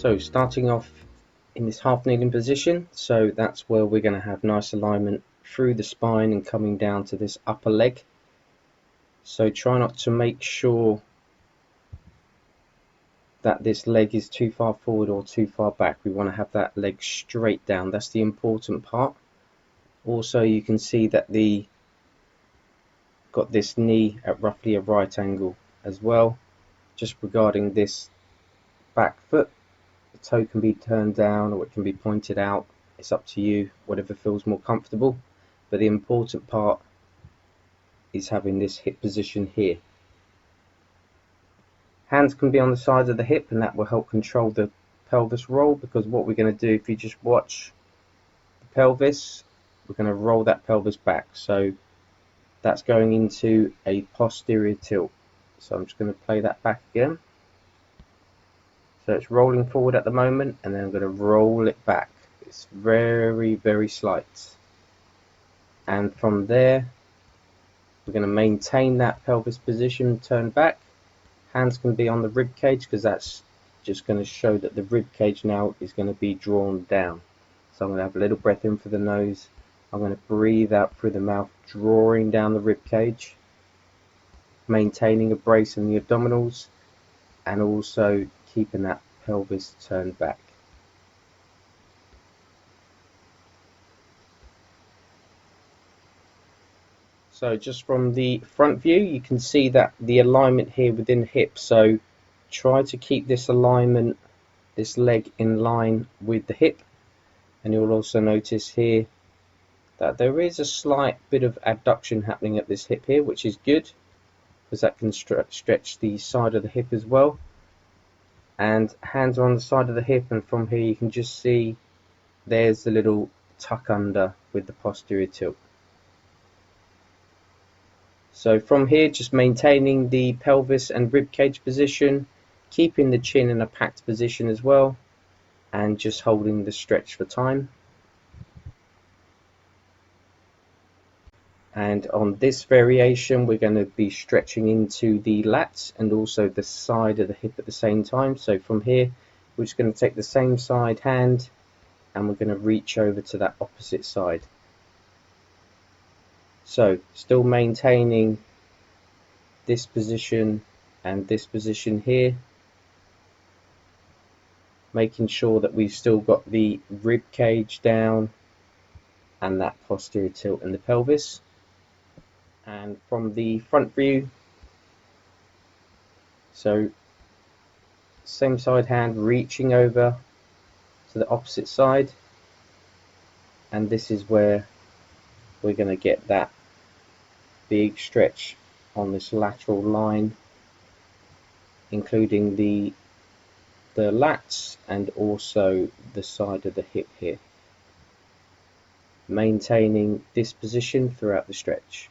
So starting off in this half kneeling position, so that's where we're going to have nice alignment through the spine and coming down to this upper leg. So try not to make sure that this leg is too far forward or too far back. We want to have that leg straight down. That's the important part. Also, you can see that got this knee at roughly a right angle as well. Just regarding this back foot, the toe can be turned down or it can be pointed out. It's up to you, whatever feels more comfortable. But the important part is having this hip position here. Hands can be on the sides of the hip, and that will help control the pelvis roll, because what we're going to do, if you just watch the pelvis, we're going to roll that pelvis back. So that's going into a posterior tilt. So I'm just going to play that back again. So it's rolling forward at the moment, and then I'm going to roll it back. It's very, very slight. And from there, we're going to maintain that pelvis position, turn back. Hands can be on the rib cage, because that's just going to show that the rib cage now is going to be drawn down. So I'm going to have a little breath in for the nose. I'm going to breathe out through the mouth, drawing down the rib cage, maintaining a brace in the abdominals, and also keeping that pelvis turned back. So just from the front view, you can see that the alignment here within the hip. So try to keep this alignment, this leg in line with the hip. And you'll also notice here that there is a slight bit of adduction happening at this hip here, which is good, because that can stretch the side of the hip as well. And hands are on the side of the hip, and from here you can just see there's the little tuck under with the posterior tilt. So from here, just maintaining the pelvis and rib cage position, keeping the chin in a packed position as well, and just holding the stretch for time. And on this variation, we're going to be stretching into the lats and also the side of the hip at the same time. So from here, we're just going to take the same side hand and we're going to reach over to that opposite side. So still maintaining this position and this position here, making sure that we've still got the rib cage down and that posterior tilt in the pelvis. And from the front view, so same side hand reaching over to the opposite side, and this is where we're going to get that big stretch on this lateral line, including the lats and also the side of the hip here, maintaining this position throughout the stretch.